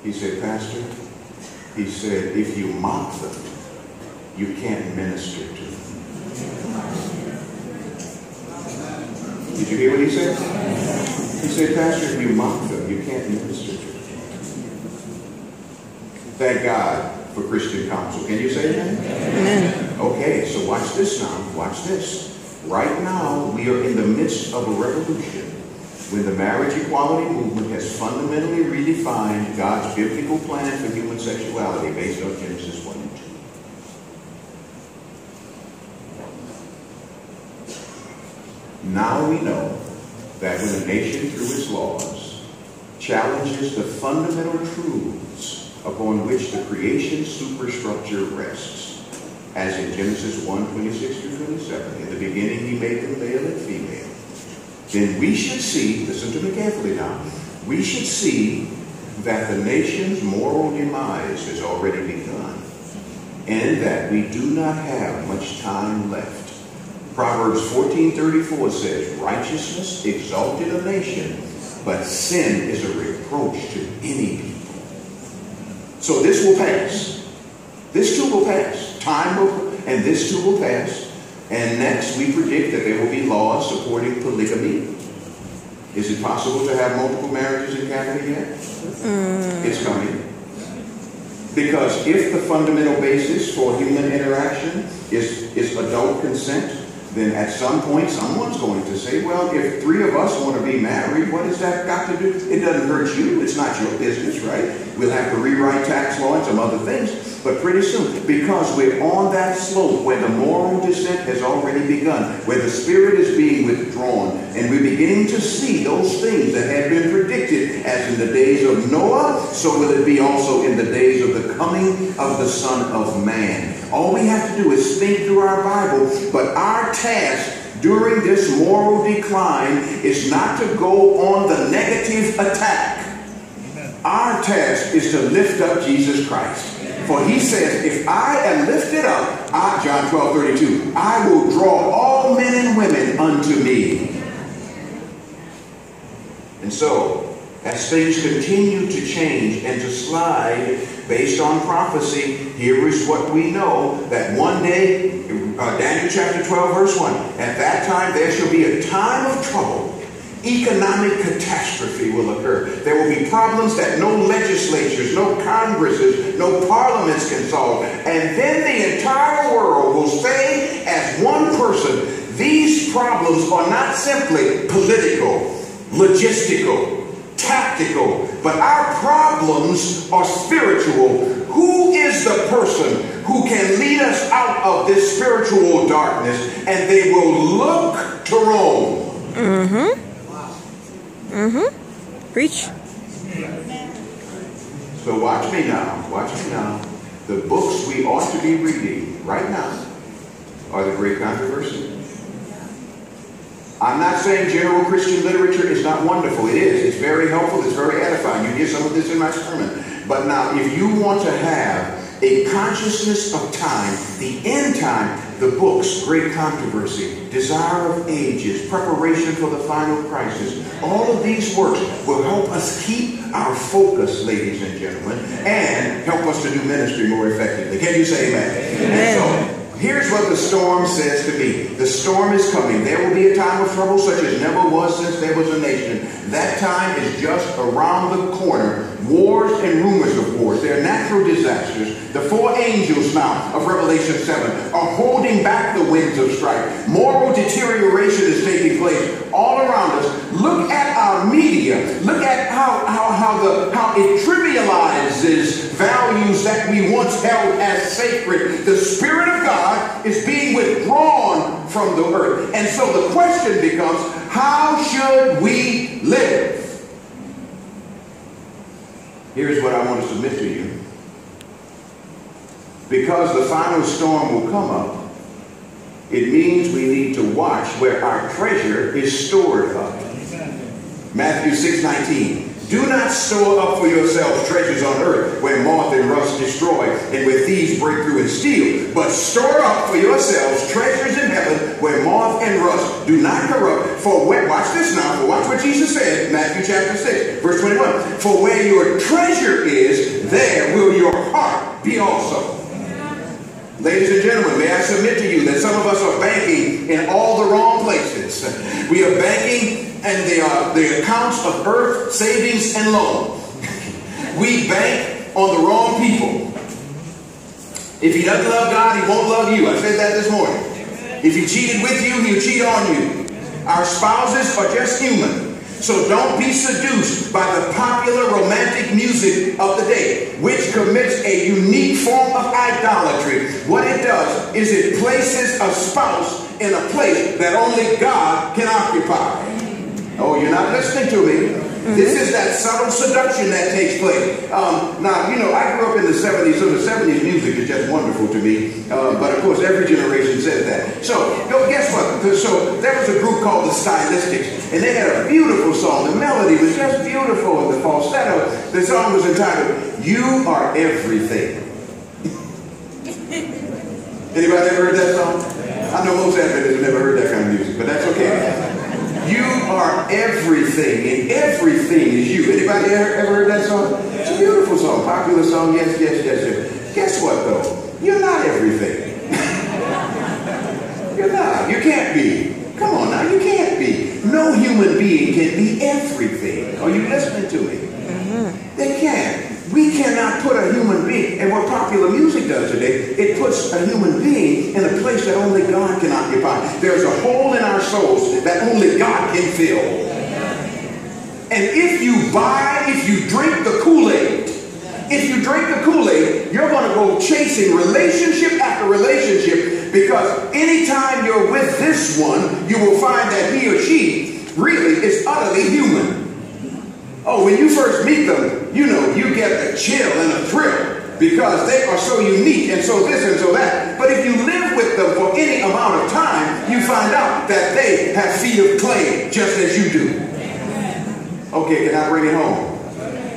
He said, Pastor, he said, if you mock them, you can't minister to them. Did you hear what he said? He said, Pastor, if you mock them, you can't minister to them. Thank God for Christian counsel. Can you say that? Amen. Okay, so watch this now. Watch this. Right now, we are in the midst of a revolution when the marriage equality movement has fundamentally redefined God's biblical plan for human sexuality based on Genesis 1 and 2. Now we know that when a nation through its laws challenges the fundamental truths upon which the creation superstructure rests, as in Genesis 1:26-27, in the beginning he made them male and female, then we should see, listen to me carefully now, we should see that the nation's moral demise has already begun, and that we do not have much time left. Proverbs 14:34 says, righteousness exalted a nation, but sin is a reproach to any people. So this will pass. This too will pass. Time will, and this too will pass. And next we predict that there will be laws supporting polygamy. Is it possible to have multiple marriages in Canada yet? It's coming. Because if the fundamental basis for human interaction is adult consent, then at some point someone's going to say, well, if 3 of us want to be married, what has that got to do? It doesn't hurt you. It's not your business, right? We'll have to rewrite tax law and some other things. But pretty soon, because we're on that slope where the moral descent has already begun, where the spirit is being withdrawn, and we're beginning to see those things that had been predicted, as in the days of Noah, so will it be also in the days of the coming of the Son of Man. All we have to do is think through our Bible, but our task during this moral decline is not to go on the negative attack. Our task is to lift up Jesus Christ. For he says, if I am lifted up, John 12:32, I will draw all men and women unto me. And so, as things continue to change and to slide based on prophecy, here is what we know, that one day, Daniel chapter 12 verse 1, at that time there shall be a time of trouble. Economic catastrophe will occur. There will be problems that no legislatures, no congresses, no parliaments can solve. And then the entire world will say as one person, these problems are not simply political, logistical, tactical, but our problems are spiritual. Who is the person who can lead us out of this spiritual darkness? And they will look to Rome. Preach. So watch me now. Watch me now. The books we ought to be reading right now are the Great Controversy. I'm not saying general Christian literature is not wonderful. It is. It's very helpful. It's very edifying. You hear some of this in my sermon. But now, if you want to have a consciousness of time, the end time, the books, Great Controversy, Desire of Ages, Preparation for the Final Crisis, all of these works will help us keep our focus, ladies and gentlemen, and help us to do ministry more effectively. Can you say amen? Amen. And so, here's what the storm says to me. The storm is coming. There will be a time of trouble such as never was since there was a nation. That time is just around the corner. Wars and rumors of wars. There are natural disasters. The 4 angels now of Revelation 7 are holding back the winds of strife. Moral deterioration is taking place all around us. Look at our media. Look at how it trivializes values that we once held as sacred. The Spirit of God is being withdrawn from the earth. And so the question becomes, how should we live? Here's what I want to submit to you. Because the final storm will come up, it means we need to watch where our treasure is stored up. Matthew 6:19. Do not store up for yourselves treasures on earth where moth and rust destroy and where thieves break through and steal. But store up for yourselves treasures in heaven where moth and rust do not corrupt. For where, watch this now, watch what Jesus said, Matthew chapter 6, verse 21. For where your treasure is, there will your heart be also. Ladies and gentlemen, may I submit to you that some of us are banking in all the wrong places. We are banking and they are the accounts of earth, savings, and loan. We bank on the wrong people. If he doesn't love God, he won't love you. I said that this morning. If he cheated with you, he'll cheat on you. Our spouses are just human. So don't be seduced by the popular romantic music of the day, which commits a unique form of idolatry. What it does is it places a spouse in a place that only God can occupy. Oh, you're not listening to me. This is that subtle seduction that takes place. Now, you know, I grew up in the 70s, so the 70s music is just wonderful to me. But of course, every generation says that. So, guess what? So, there was a group called the Stylistics, and they had a beautiful song. The melody was just beautiful, and the falsetto. The song was entitled, "You Are Everything." Anybody ever heard that song? I know most Adventists have never heard that kind of music, but that's okay. You are everything, and everything is you. Anybody ever heard that song? It's a beautiful song, popular song, yes, yes, yes, yes. Guess what, though? You're not everything. You're not. You can't be. Come on now, you can't be. No human being can be everything. Are you listening to me? They can't. We cannot put a human being, and what popular music does today, it puts a human being in a place that only God can occupy. There's a hole in our souls that only God can fill. And if you drink the Kool-Aid, you're going to go chasing relationship after relationship, because anytime you're with this one, you will find that he or she really is utterly human. Oh, when you first meet them, you know, you get a chill and a thrill because they are so unique and so this and so that. But if you live with them for any amount of time, you find out that they have feet of clay just as you do. Okay, can I bring it home?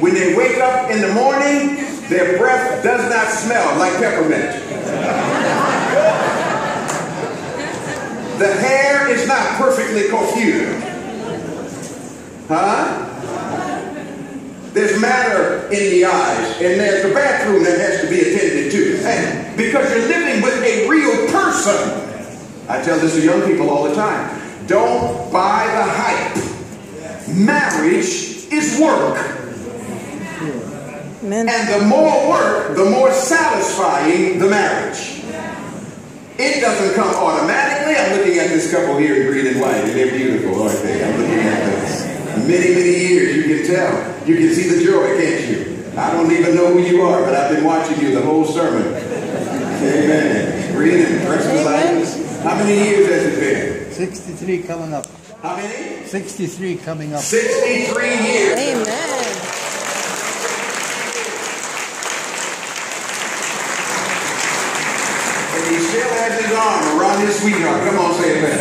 When they wake up in the morning, their breath does not smell like peppermint. The hair is not perfectly coiffed. Huh? There's matter in the eyes, and there's the bathroom that has to be attended to. And because you're living with a real person. I tell this to young people all the time. Don't buy the hype. Marriage is work. Amen. And the more work, the more satisfying the marriage. It doesn't come automatically. I'm looking at this couple here in green and white, and they're beautiful, aren't they? I'm looking at them. Many, many years, you can tell. You can see the joy, can't you? I don't even know who you are, but I've been watching you the whole sermon. Amen. Green and precious light. How many years has it been? 63 coming up. How many? 63 coming up. 63 years. Amen. And he still has his arm around his sweetheart. Come on, say amen.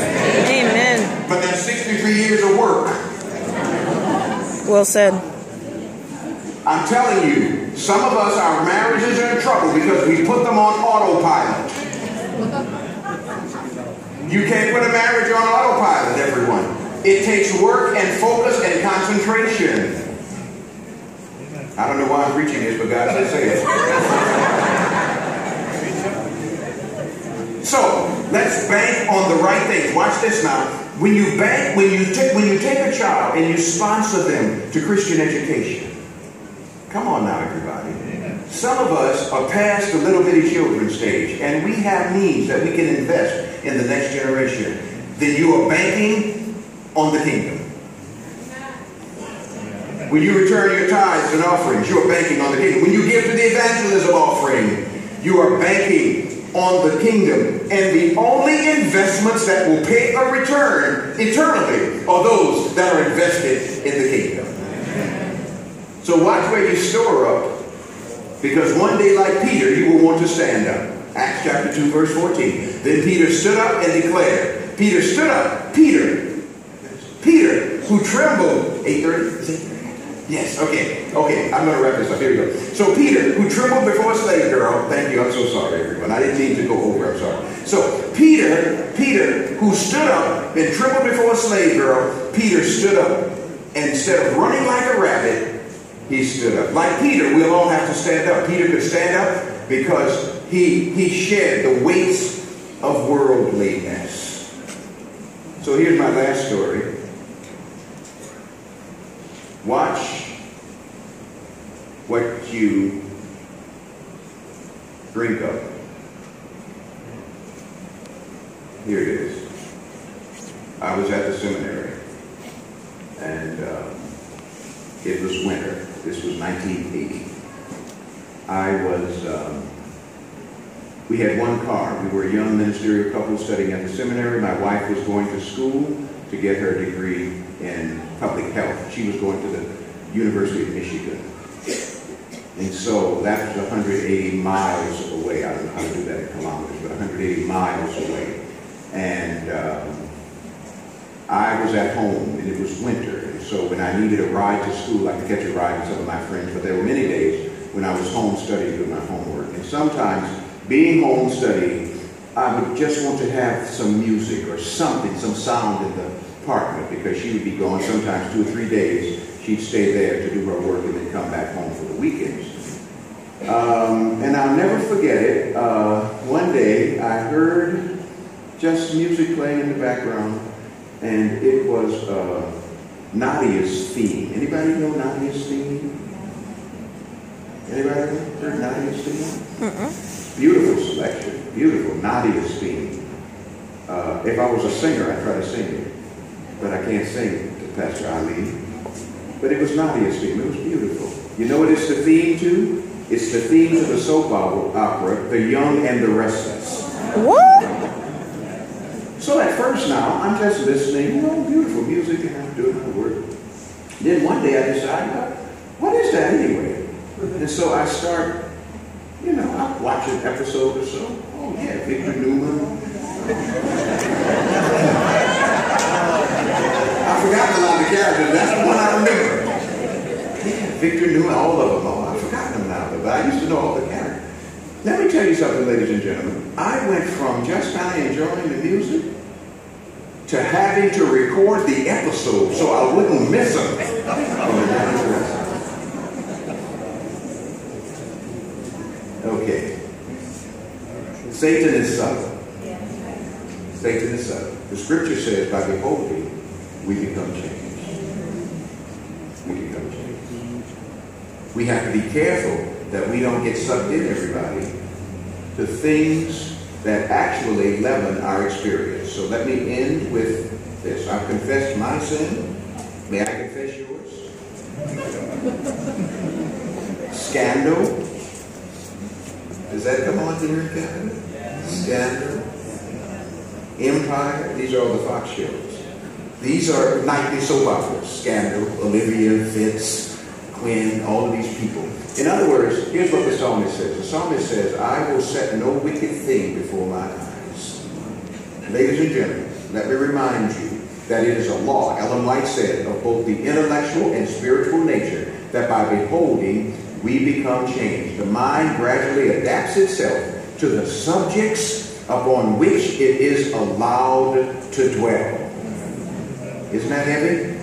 Amen. But that's 63 years of work. Well said. I'm telling you, some of us, our marriages are in trouble because we put them on autopilot. You can't put a marriage on autopilot, everyone. It takes work and focus and concentration. I don't know why I'm preaching this, but God said say it. So, let's bank on the right things. Watch this now. When you bank, when you take a child and you sponsor them to Christian education. Come on now, everybody. Some of us are past the little bitty children stage, and we have means that we can invest in the next generation. Then you are banking on the kingdom. When you return your tithes and offerings, you are banking on the kingdom. When you give to the evangelism offering, you are banking on the kingdom. And the only investments that will pay a return eternally are those that are invested in the kingdom. So watch where you store up, because one day, like Peter, you will want to stand up. Acts chapter 2, verse 14. Then Peter stood up and declared. Peter stood up. Peter, who trembled. 8:30? Yes, okay, I'm going to wrap this up. Here we go. So Peter, who trembled before a slave girl, thank you, I'm so sorry, everyone. I didn't mean to go over, I'm sorry. So Peter, who stood up and trembled before a slave girl, Peter stood up. And instead of running like a rabbit, he stood up. Like Peter, we'll all have to stand up. Peter could stand up because he shed the weights of worldliness. So here's my last story. Watch what you drink of. Here it is. I was at the seminary, and it was winter. This was 1980. We had one car. We were a young ministerial couple studying at the seminary. My wife was going to school to get her degree in public health. She was going to the University of Michigan. And so that was 180 miles away. I don't know how to do that in kilometers, but 180 miles away. And I was at home, and it was winter. And so when I needed a ride to school, I could catch a ride with some of my friends. But there were many days when I was home studying, doing my homework. And sometimes, being home studying, I would just want to have some music or something, some sound in the apartment, because she would be gone sometimes 2 or 3 days. She'd stay there to do her work and then come back home for the weekends. And I'll never forget it. One day I heard just music playing in the background, and it was Nadia's theme. Anybody know Nadia's theme? Anybody heard Nadia's theme? Beautiful selection. Beautiful. Nadia's theme. If I was a singer, I'd try to sing it. But I can't sing to Pastor Ali. But it was Nadia's theme. It was beautiful. You know what it's the theme to? It's the theme to the soap opera, The Young and the Restless. What? So at first now, I'm just listening, beautiful music, and I'm doing my work. Then one day I decide, what is that anyway? And so I start, I watch an episode or so. Oh yeah, Victor Newman. I forgot a lot of the characters. That's the one I remember. Yeah, Victor Newman, all of them. Oh, I've forgotten them now, but I used to know all the characters. Let me tell you something, ladies and gentlemen. I went from just kind of enjoying the music to having to record the episode so I wouldn't miss them. Okay. Satan is subtle. Satan is subtle. The scripture says, by beholding, we become changed. We become changed. We have to be careful that we don't get sucked in, everybody, to things that actually leaven our experience. So let me end with this. I've confessed my sin. May I confess yours? Scandal. Does that come on here in Canada? Scandal. Empire. These are all the Fox shows. These are nightly soap operas. Scandal, Olivia, Fitz, Quinn, all of these people. In other words, here's what the psalmist says. The psalmist says, I will set no wicked thing before my eyes. Ladies and gentlemen, let me remind you that it is a law, Ellen White said, of both the intellectual and spiritual nature, that by beholding, we become changed. The mind gradually adapts itself to the subjects upon which it is allowed to dwell. Isn't that heavy?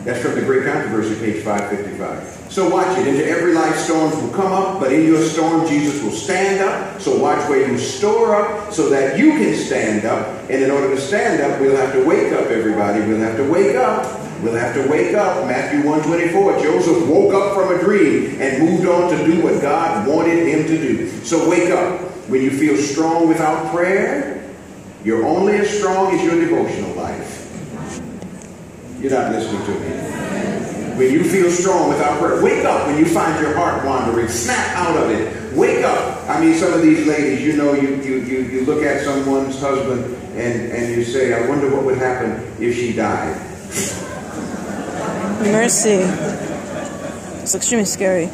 That's from the Great Controversy, page 555. So watch it. Into every life storms will come up, but in your storm Jesus will stand up. So watch where you store up so that you can stand up. And in order to stand up, we'll have to wake up, everybody. We'll have to wake up. We'll have to wake up. Matthew 1:24. Joseph woke up from a dream and moved on to do what God wanted him to do. So wake up. When you feel strong without prayer, you're only as strong as your devotional life. You're not listening to me. When you feel strong without prayer, wake up. When you find your heart wandering, snap out of it. Wake up. I mean, some of these ladies, you look at someone's husband and you say, I wonder what would happen if she died. Mercy. It's extremely scary.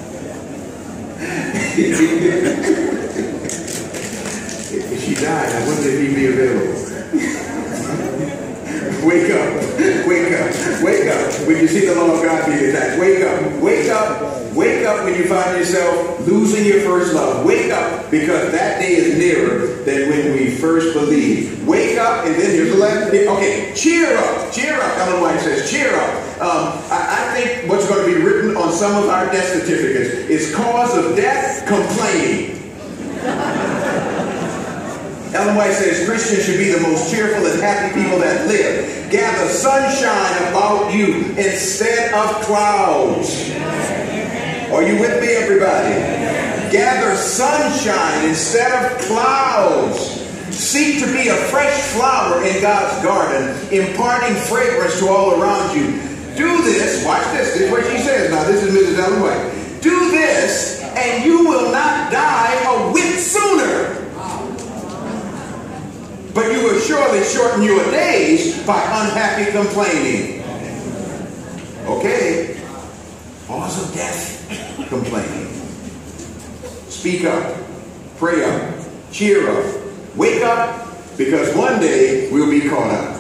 If she died, I wonder if he'd be available. Wake up. Wake up. Wake up when you see the law of God being attacked. Wake up. Wake up. Wake up when you find yourself losing your first love. Wake up, because that day is nearer than when we first believed. Wake up, and then here's the last bit. Okay, cheer up. Cheer up. Ellen White says, cheer up. I think what's going to be written on some of our death certificates is cause of death, complaining. Ellen White says Christians should be the most cheerful and happy people that live. Gather sunshine about you instead of clouds. Are you with me, everybody? Gather sunshine instead of clouds. Seek to be a fresh flower in God's garden, imparting fragrance to all around you. Do this, watch this, this is what she says. Now this is Mrs. Ellen White. Do this and you will not die a whit sooner. But you will surely shorten your days by unhappy complaining. Okay. Cause of death, complaining. Speak up. Pray up. Cheer up. Wake up, because one day we'll be caught up.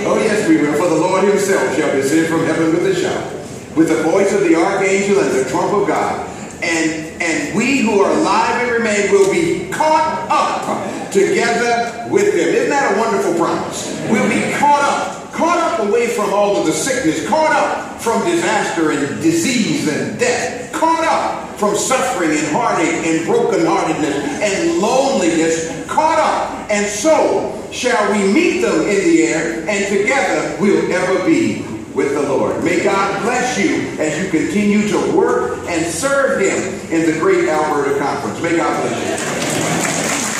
Oh yes, we will. For the Lord himself shall descend from heaven with a shout, with the voice of the archangel and the trump of God. And we who are alive and remain will be caught up together with them. Isn't that a wonderful promise? We'll be caught up away from all of the sickness, caught up from disaster and disease and death, caught up from suffering and heartache and brokenheartedness and loneliness, caught up. And so shall we meet them in the air, and together we'll ever be with the Lord. May God bless you as you continue to work and serve him in the great Alberta Conference. May God bless you.